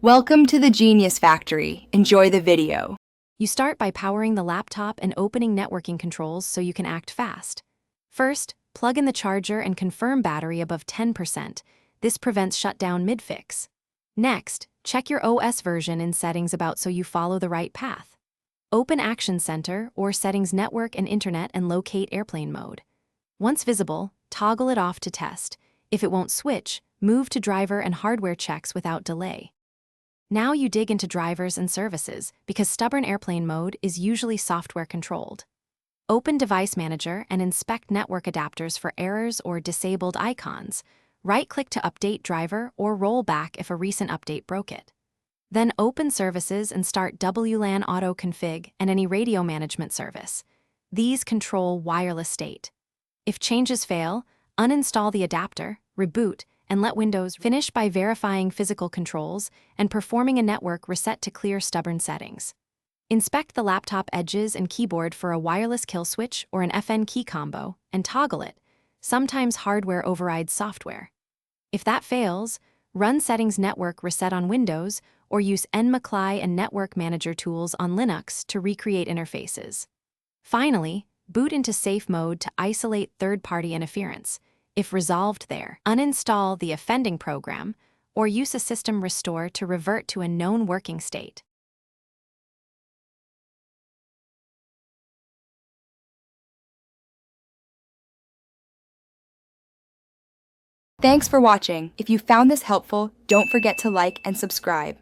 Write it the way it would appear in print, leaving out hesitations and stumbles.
Welcome to the Genius Factory. Enjoy the video. You start by powering the laptop and opening networking controls so you can act fast. First, plug in the charger and confirm battery above 10%. This prevents shutdown mid-fix. Next, check your OS version in settings about so you follow the right path. Open Action Center or Settings Network and Internet and locate airplane mode. Once visible, toggle it off to test. If it won't switch, move to driver and hardware checks without delay. Now you dig into drivers and services because stubborn airplane mode is usually software controlled. Open Device Manager and inspect network adapters for errors or disabled icons. Right-click to update driver or roll back if a recent update broke it. Then open Services and start WLAN Auto Config and any radio management service. These control wireless state. If changes fail, uninstall the adapter, reboot, and let Windows finish by verifying physical controls and performing a network reset to clear stubborn settings. Inspect the laptop edges and keyboard for a wireless kill switch or an FN key combo and toggle it. Sometimes hardware overrides software. If that fails, run Settings Network Reset on Windows or use nmcli and Network Manager tools on Linux to recreate interfaces. Finally, boot into safe mode to isolate third-party interference. If resolved there, uninstall the offending program or use a system restore to revert to a known working state. Thanks for watching. If you found this helpful, don't forget to like and subscribe.